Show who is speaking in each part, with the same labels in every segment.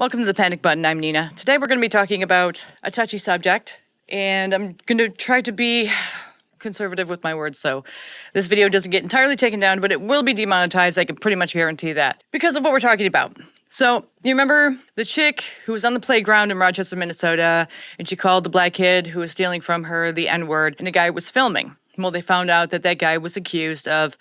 Speaker 1: Welcome to the Panic Button. I'm Nina. Today we're going to be talking about a touchy subject, and I'm going to try to be conservative with my words, so this video doesn't get entirely taken down, but it will be demonetized. I can pretty much guarantee that because of what we're talking about. So, you remember the chick who was on the playground in Rochester, Minnesota, and she called the black kid who was stealing from her the N-word, and the guy was filming. Well, they found out that that guy was accused of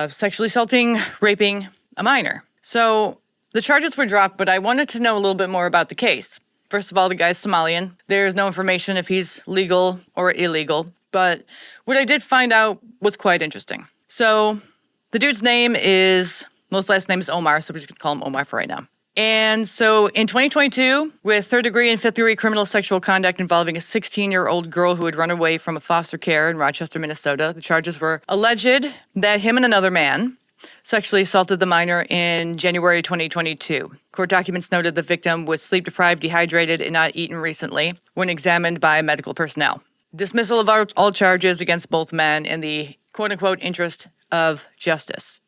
Speaker 1: sexually assaulting, raping a minor. So the charges were dropped, but I wanted to know a little bit more about the case. First of all, the guy's Somalian. There's no information if he's legal or illegal, but what I did find out was quite interesting. So the dude's name is, well, his last name is Omar, so we're just going to call him Omar for right now. And so in 2022, with third-degree and fifth-degree criminal sexual conduct involving a 16-year-old girl who had run away from a foster care in Rochester, Minnesota, the charges were alleged that him and another man sexually assaulted the minor in January 2022. Court documents noted the victim was sleep-deprived, dehydrated, and not eaten recently when examined by medical personnel. Dismissal of all charges against both men in the quote-unquote interest of justice.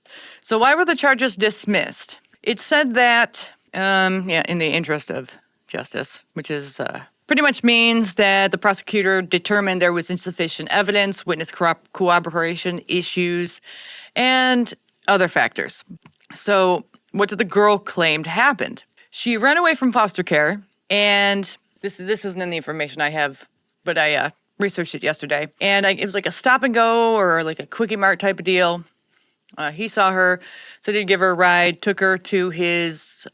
Speaker 1: So why were the charges dismissed? It said that, in the interest of justice, which is pretty much means that the prosecutor determined there was insufficient evidence, witness cooperation issues, and other factors. So what did the girl claim happened? She ran away from foster care, and this isn't in the information I have, but I researched it yesterday, and it was like a stop and go or like a Quickie Mart type of deal. He saw her, said he'd give her a ride, took her to his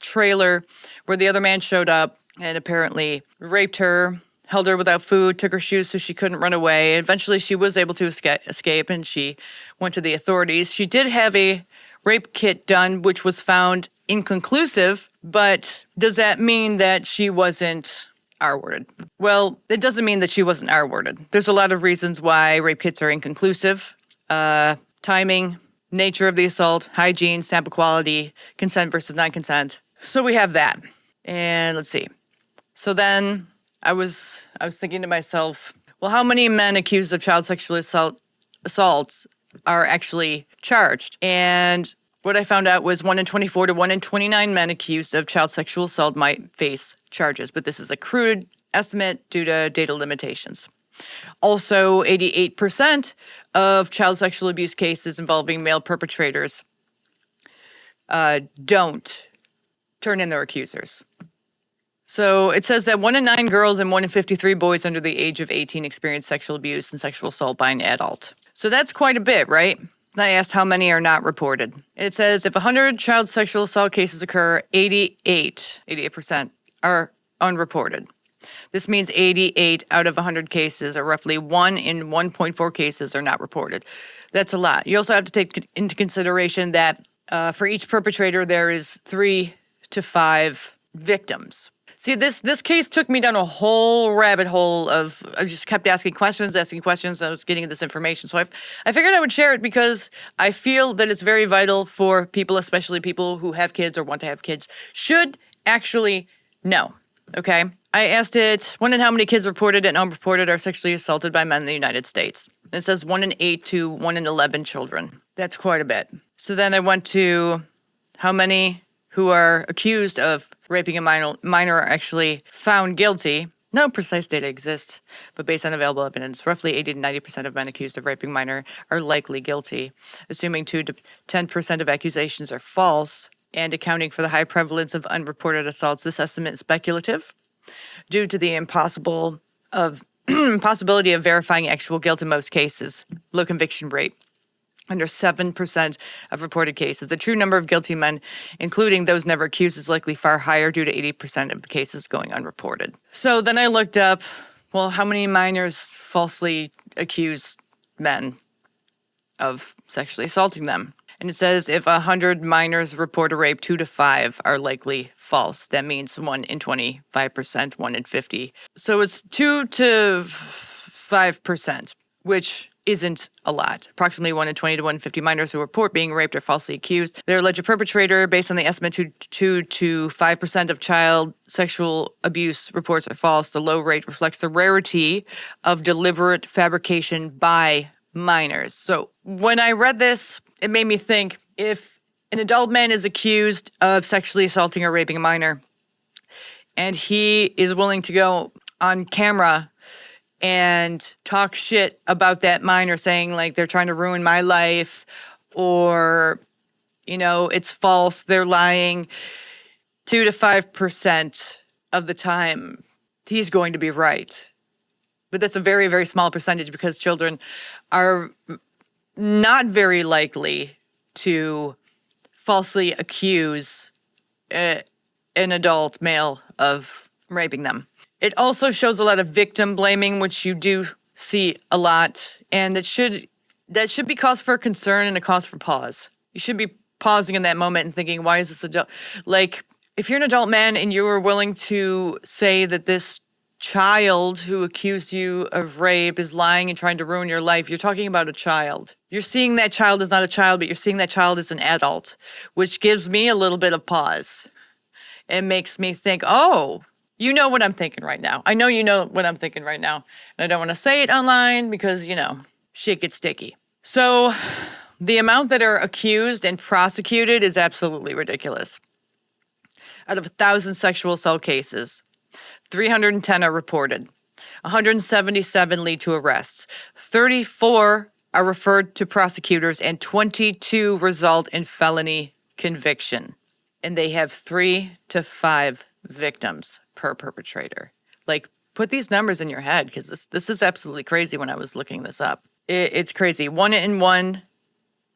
Speaker 1: trailer where the other man showed up and apparently raped her, held her without food, took her shoes so she couldn't run away. Eventually, she was able to escape, and she went to the authorities. She did have a rape kit done, which was found inconclusive, but does that mean that she wasn't R-worded? Well, it doesn't mean that she wasn't R-worded. There's a lot of reasons why rape kits are inconclusive. Timing, nature of the assault, hygiene, sample quality, consent versus non-consent. So we have that. And let's see. So then I was thinking to myself, well, how many men accused of child sexual assaults are actually charged? And what I found out was 1 in 24 to 1 in 29 men accused of child sexual assault might face charges, but this is a crude estimate due to data limitations. Also, 88% of child sexual abuse cases involving male perpetrators don't turn in their accusers. So it says that 1 in 9 girls and 1 in 53 boys under the age of 18 experience sexual abuse and sexual assault by an adult. So that's quite a bit, right? And I asked how many are not reported. And it says if 100 child sexual assault cases occur, 88% are unreported. This means 88 out of 100 cases, or roughly 1 in 1.4 cases, are not reported. That's a lot. You also have to take into consideration that for each perpetrator, there is 3 to 5 victims. See, this case took me down a whole rabbit hole of, I just kept asking questions, and I was getting this information. So I figured I would share it because I feel that it's very vital for people, especially people who have kids or want to have kids, should actually know, okay? I asked it, 1 in how many kids reported and unreported are sexually assaulted by men in the United States. It says 1 in 8 to 1 in 11 children. That's quite a bit. So then I went to how many who are accused of raping a minor are actually found guilty. No precise data exists, but based on available evidence, roughly 80 to 90% of men accused of raping minor are likely guilty. Assuming 2 to 10% of accusations are false and accounting for the high prevalence of unreported assaults, this estimate is speculative due to the impossibility of verifying actual guilt in most cases. Low conviction rate. Under 7% of reported cases. The true number of guilty men, including those never accused, is likely far higher due to 80% of the cases going unreported. So then I looked up, well, how many minors falsely accuse men of sexually assaulting them? And it says if 100 minors report a rape, 2 to 5 are likely false. That means 1 in 25%, 1 in 50. So it's 2 to 5%, which isn't a lot. Approximately 1 in 20 to 1 in 50 minors who report being raped or falsely accused. Their alleged perpetrator, based on the estimate, 2 to 5% of child sexual abuse reports are false. The low rate reflects the rarity of deliberate fabrication by minors. So when I read this, it made me think, if an adult man is accused of sexually assaulting or raping a minor, and he is willing to go on camera and talk shit about that minor, saying like they're trying to ruin my life, or, you know, it's false, they're lying, 2 to 5% of the time, he's going to be right. But that's a very, very small percentage, because children are not very likely to falsely accuse an adult male of raping them. It also shows a lot of victim blaming, which you do see a lot, and that should be cause for concern and a cause for pause. You should be pausing in that moment and thinking, why is this adult? Like, if you're an adult man and you are willing to say that this child who accused you of rape is lying and trying to ruin your life, you're talking about a child. You're seeing that child as not a child, but you're seeing that child as an adult, which gives me a little bit of pause. It makes me think, oh, you know what I'm thinking right now. I know you know what I'm thinking right now. And I don't want to say it online because, you know, shit gets sticky. So the amount that are accused and prosecuted is absolutely ridiculous. Out of 1,000 sexual assault cases, 310 are reported. 177 lead to arrests. 34 are referred to prosecutors, and 22 result in felony conviction. And they have 3 to 5 victims per perpetrator. Like, put these numbers in your head, because this is absolutely crazy when I was looking this up. It's crazy. 1 in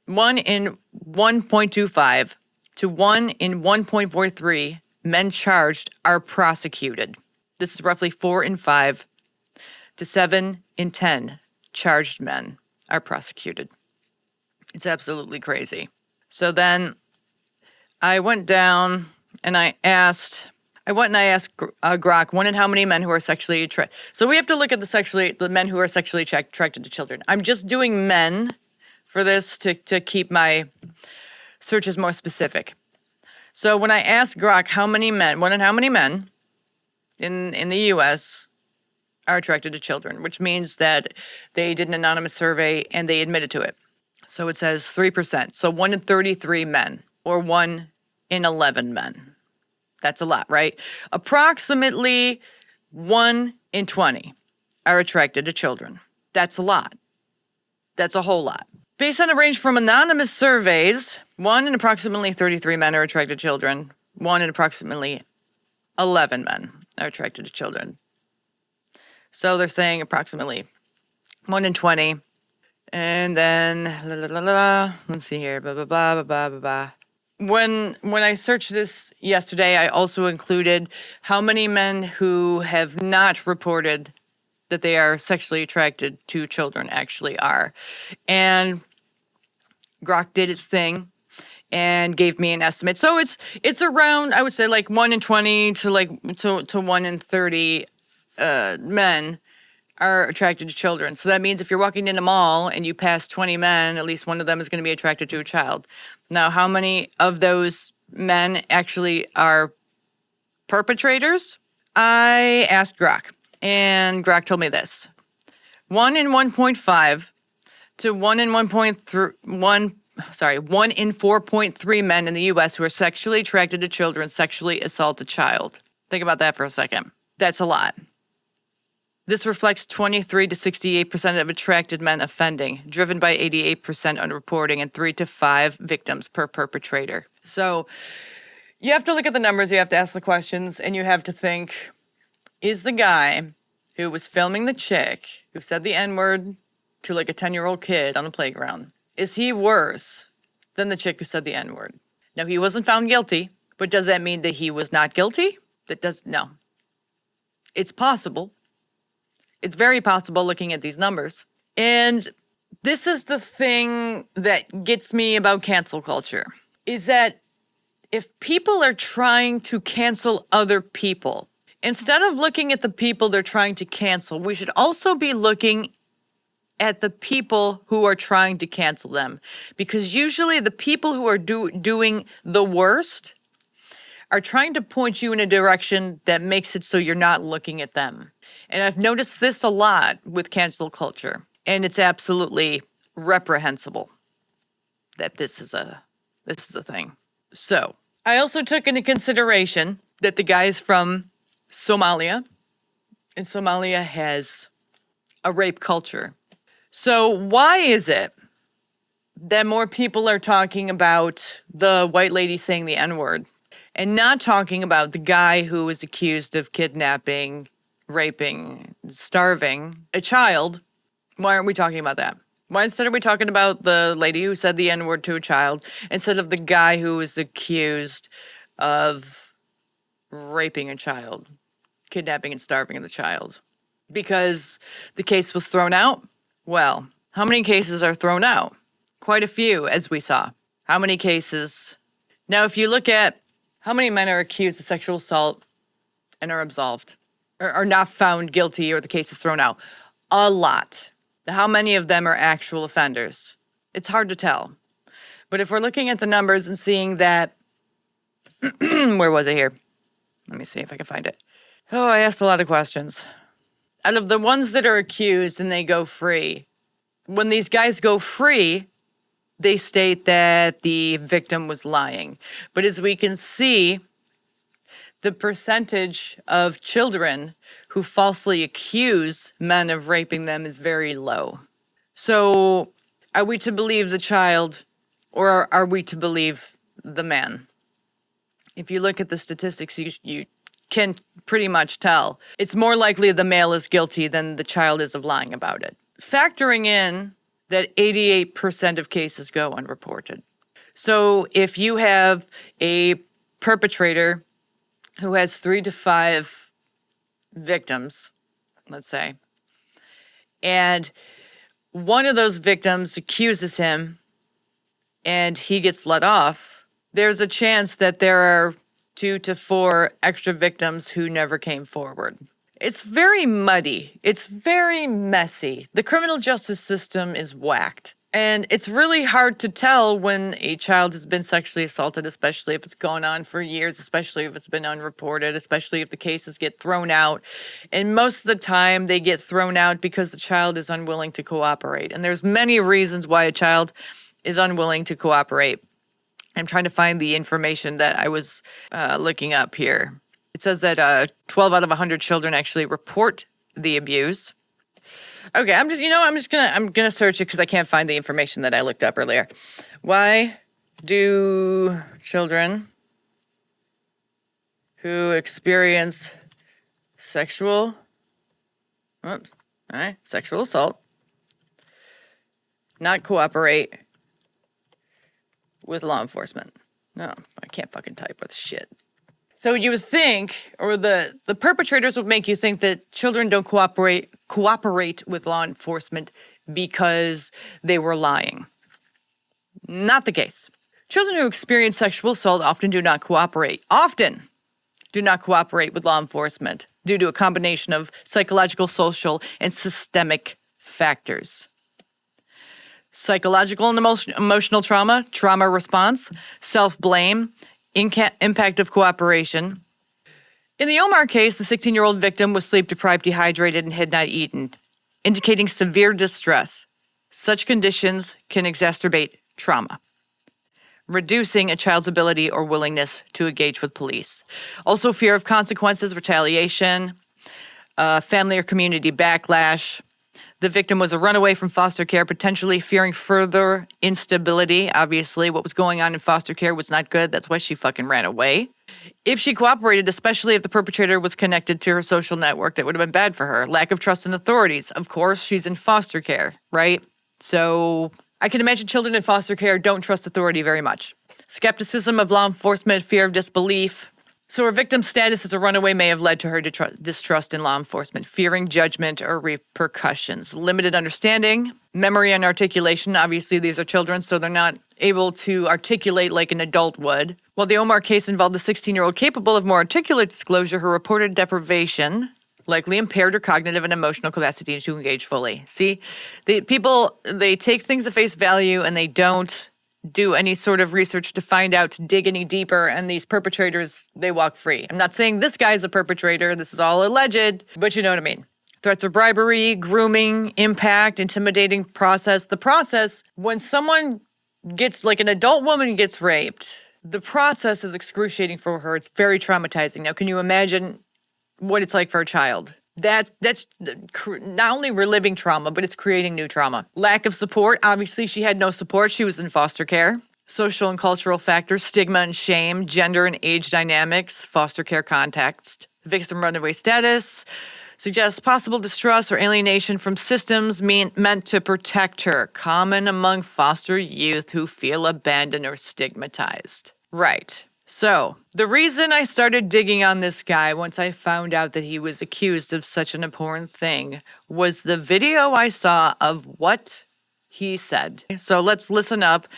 Speaker 1: 1.25 to 1 in 1.43 men charged are prosecuted. This is roughly 4 in 5 to 7 in 10 charged men are prosecuted. It's absolutely crazy. So then I went down and I asked Grok, 1 in how many men who are sexually attracted. So we have to look at the men who are sexually attracted to children. I'm just doing men for this to keep my searches more specific. So when I asked Grok 1 in how many men in the U.S. are attracted to children, which means that they did an anonymous survey and they admitted to it. So it says 3%. So 1 in 33 men, or 1 in 11 men. That's a lot, right? Approximately 1 in 20 are attracted to children. That's a lot. That's a whole lot. Based on a range from anonymous surveys, 1 in approximately 33 men are attracted to children. 1 in approximately 11 men are attracted to children. So they're saying approximately 1 in 20. And then, let's see here, blah, blah, blah, blah, blah, blah. When I searched this yesterday, I also included how many men who have not reported that they are sexually attracted to children actually are. And Grok did its thing and gave me an estimate. So it's around, I would say, like 1 in 20 to 1 in 30 men are attracted to children. So that means if you're walking in a mall and you pass 20 men, at least one of them is going to be attracted to a child. Now, how many of those men actually are perpetrators? I asked Grok, and Grok told me this. 1 in 1.5 to 1 in 4.3 men in the U.S. who are sexually attracted to children sexually assault a child. Think about that for a second. That's a lot. This reflects 23 to 68% of attracted men offending, driven by 88% underreporting and 3 to 5 victims per perpetrator. So you have to look at the numbers, you have to ask the questions, and you have to think, is the guy who was filming the chick who said the N-word to like a 10-year-old kid on the playground, is he worse than the chick who said the N-word? Now, he wasn't found guilty, but does that mean that he was not guilty? No. It's possible. It's very possible looking at these numbers. And this is the thing that gets me about cancel culture, is that if people are trying to cancel other people, instead of looking at the people they're trying to cancel, we should also be looking at the people who are trying to cancel them. Because usually the people who are doing the worst are trying to point you in a direction that makes it so you're not looking at them. And I've noticed this a lot with cancel culture, and it's absolutely reprehensible that this is a thing. So I also took into consideration that the guys from Somalia. And Somalia has a rape culture. So why is it that more people are talking about the white lady saying the N-word and not talking about the guy who was accused of kidnapping, raping, starving a child? Why aren't we talking about that? Why instead are we talking about the lady who said the N-word to a child instead of the guy who was accused of raping a child, kidnapping and starving the child? Because the case was thrown out? Well, how many cases are thrown out? Quite a few, as we saw. How many cases? Now, if you look at how many men are accused of sexual assault and are absolved, or are not found guilty, or the case is thrown out, a lot. How many of them are actual offenders? It's hard to tell. But if we're looking at the numbers and seeing that, where was it here? Let me see if I can find it. Oh, I asked a lot of questions. Out of the ones that are accused and they go free, when these guys go free, they state that the victim was lying. But as we can see, the percentage of children who falsely accuse men of raping them is very low. So are we to believe the child or are we to believe the man? If you look at the statistics, you can pretty much tell. It's more likely the male is guilty than the child is of lying about it. Factoring in that 88% of cases go unreported. So if you have a perpetrator who has 3 to 5 victims, let's say, and one of those victims accuses him and he gets let off, there's a chance that there are 2 to 4 extra victims who never came forward. It's very muddy. It's very messy. The criminal justice system is whacked. And it's really hard to tell when a child has been sexually assaulted, especially if it's gone on for years, especially if it's been unreported, especially if the cases get thrown out. And most of the time they get thrown out because the child is unwilling to cooperate. And there's many reasons why a child is unwilling to cooperate. I'm trying to find the information that I was looking up here. It says that 12 out of 100 children actually report the abuse. Okay, I'm gonna search it because I can't find the information that I looked up earlier. Why do children who experience sexual assault not cooperate with law enforcement? No, I can't fucking type with shit. So you would think, or the perpetrators would make you think that children don't cooperate with law enforcement because they were lying. Not the case. Children who experience sexual assault often do not cooperate with law enforcement due to a combination of psychological, social, and systemic factors. Psychological and emotional trauma response, self-blame, impact of cooperation. In the Omar case, the 16-year-old victim was sleep-deprived, dehydrated, and had not eaten, indicating severe distress. Such conditions can exacerbate trauma, reducing a child's ability or willingness to engage with police. Also, fear of consequences, retaliation, family or community backlash. The victim was a runaway from foster care, potentially fearing further instability. Obviously, what was going on in foster care was not good. That's why she fucking ran away. If she cooperated, especially if the perpetrator was connected to her social network, that would have been bad for her. Lack of trust in authorities. Of course, she's in foster care, right? So I can imagine children in foster care don't trust authority very much. Skepticism of law enforcement, fear of disbelief. So her victim's status as a runaway may have led to her distrust in law enforcement, fearing judgment or repercussions. Limited understanding, memory and articulation. Obviously, these are children, so they're not able to articulate like an adult would. While the Omar case involved a 16-year-old capable of more articulate disclosure, her reported deprivation likely impaired her cognitive and emotional capacity to engage fully. See, they take things at face value and they don't do any sort of research to find out, to dig any deeper, and these perpetrators, they walk free. I'm not saying this guy's a perpetrator, this is all alleged, but you know what I mean. Threats of bribery, grooming, impact, intimidating process. The process, when someone gets, like an adult woman gets raped, the process is excruciating for her. It's very traumatizing. Now, can you imagine what it's like for a child. That's not only reliving trauma, but it's creating new trauma. Lack of support. Obviously, she had no support. She was in foster care. Social and cultural factors, stigma and shame, gender and age dynamics, foster care context. Victim runaway status suggests possible distrust or alienation from systems meant to protect her, common among foster youth who feel abandoned or stigmatized. Right. So, the reason I started digging on this guy once I found out that he was accused of such an abhorrent thing was the video I saw of what he said. So let's listen up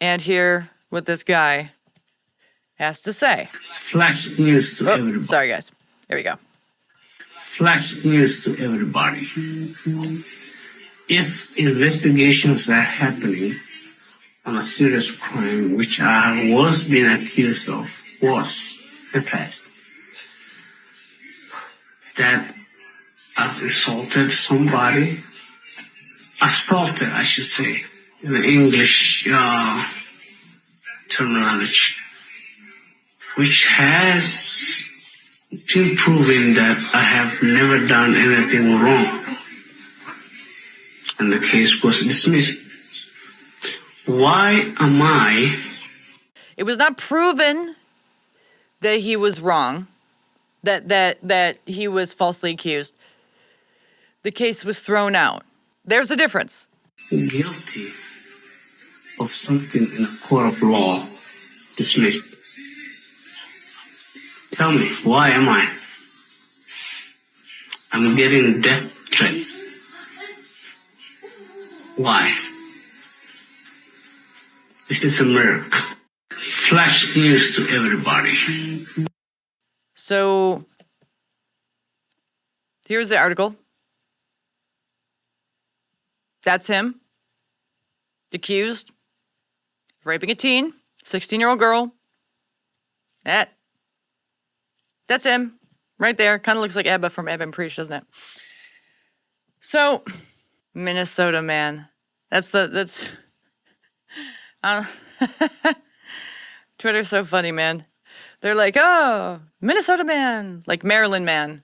Speaker 1: and hear what this guy has to say.
Speaker 2: Flash news to everybody.
Speaker 1: Sorry, guys. There we go.
Speaker 2: Flash news to everybody. If investigations are happening on a serious crime which I was being accused of, was the past, that I've assaulted somebody, assaulted, I should say, in the English terminology, which has been proven that I have never done anything wrong, and the case was dismissed. Why am I?
Speaker 1: It was not proven that he was wrong, that he was falsely accused. The case was thrown out. There's a difference.
Speaker 2: Guilty of something in a court of law, dismissed. Tell me, why am I? I'm getting death threats. Why? This is a miracle. Flash news to everybody.
Speaker 1: So, here's the article. That's him. Accused of raping a teen, 16-year-old girl. That's him. Right there. Kind of looks like Abba from Abba and Preach, doesn't it? So, Minnesota man. Twitter's so funny, man. They're like, oh, Minnesota man. Like Maryland man.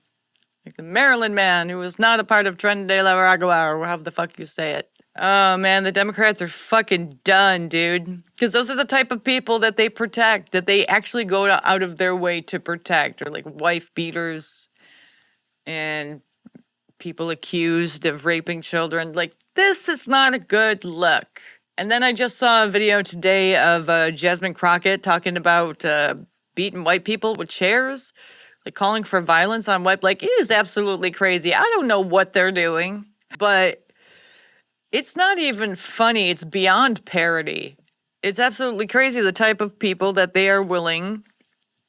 Speaker 1: Like the Maryland man who was not a part of Tren de la Aragua, or however the fuck you say it. Oh, man, the Democrats are fucking done, dude. Because those are the type of people that they protect, that they actually go out of their way to protect. Or like wife beaters and people accused of raping children. Like, this is not a good look. And then I just saw a video today of Jasmine Crockett talking about beating white people with chairs, like calling for violence on white. Like, it is absolutely crazy. I don't know what they're doing, but it's not even funny. It's beyond parody. It's absolutely crazy the type of people that they are willing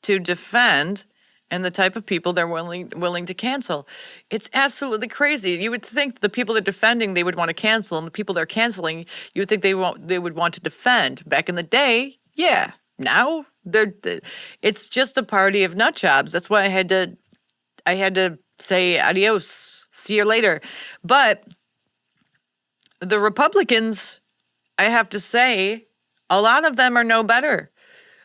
Speaker 1: to defend and the type of people they're willing to cancel. It's absolutely crazy. You would think the people they're defending, they would want to cancel, and the people they're canceling, you would think they would want to defend. Back in the day, yeah. Now, it's just a party of nut jobs. That's why I had to say adios. See you later. But the Republicans, I have to say, a lot of them are no better.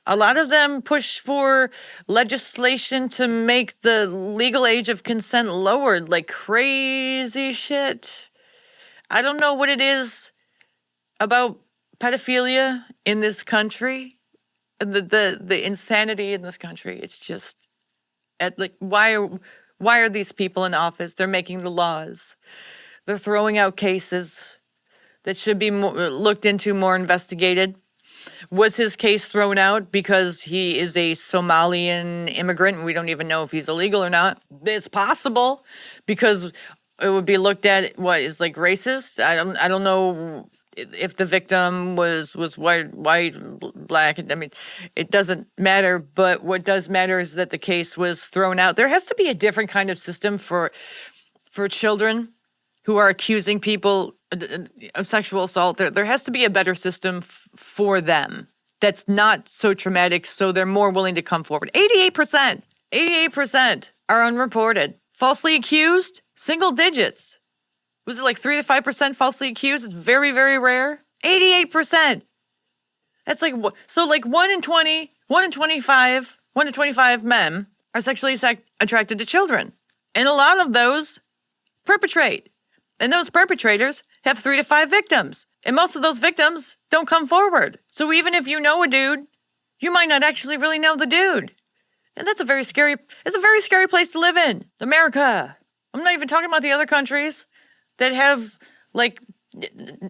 Speaker 1: A lot of them push for legislation to make the legal age of consent lowered, like crazy shit. I don't know what it is about pedophilia in this country, the insanity in this country. It's just, why are these people in office? They're making the laws. They're throwing out cases that should be looked into, more investigated. Was his case thrown out because he is a Somalian immigrant and we don't even know if he's illegal or not? It's possible, because it would be looked at what is like racist. I don't know if the victim was white, black. I mean, it doesn't matter. But what does matter is that the case was thrown out. There has to be a different kind of system for children who are accusing people of sexual assault. There has to be a better system for them that's not so traumatic, so they're more willing to come forward. 88% are unreported. Falsely accused, single digits. Was it like 3 to 5% falsely accused? It's very, very rare. 88%. That's like, so like 1 in 20, 1 in 25, 1 to 25 men are sexually attracted to children. And a lot of those perpetrate. And those perpetrators have 3 to 5 victims. And most of those victims don't come forward. So even if you know a dude, you might not actually really know the dude. And it's a very scary place to live in. America. I'm not even talking about the other countries that have, like,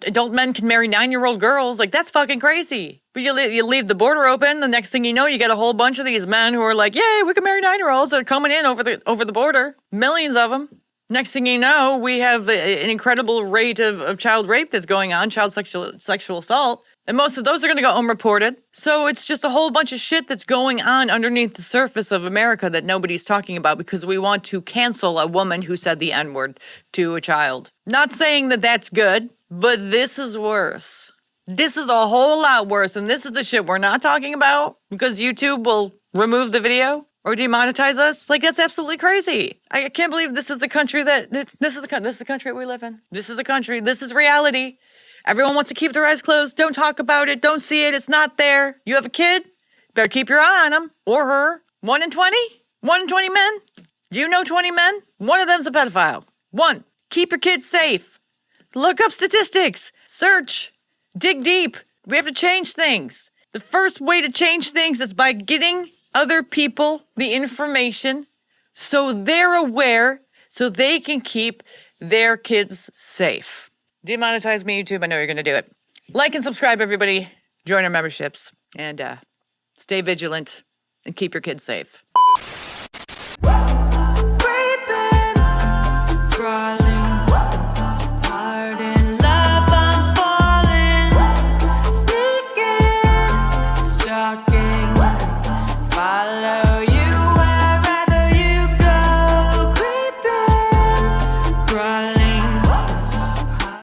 Speaker 1: adult men can marry 9-year-old girls. Like, that's fucking crazy. But you leave the border open, the next thing you know, you get a whole bunch of these men who are like, yay, we can marry 9-year-olds that are coming in over the border. Millions of them. Next thing you know, we have an incredible rate of child rape that's going on, child sexual assault. And most of those are going to go unreported. So it's just a whole bunch of shit that's going on underneath the surface of America that nobody's talking about because we want to cancel a woman who said the N-word to a child. Not saying that that's good, but this is worse. This is a whole lot worse. And this is the shit we're not talking about because YouTube will remove the video or demonetize us. Like, that's absolutely crazy. I can't believe this is the country this is the country we live in. This is the country. This is reality. Everyone wants to keep their eyes closed. Don't talk about it. Don't see it. It's not there. You have a kid? Better keep your eye on him or her. 1 in 20? 1 in 20 men? You know 20 men? One of them's a pedophile. 1. Keep your kids safe. Look up statistics. Search. Dig deep. We have to change things. The first way to change things is by getting other people the information so they're aware so they can keep their kids safe. Demonetize me, YouTube. I know you're going to do it. Like and subscribe, everybody. Join our memberships. And stay vigilant and keep your kids safe.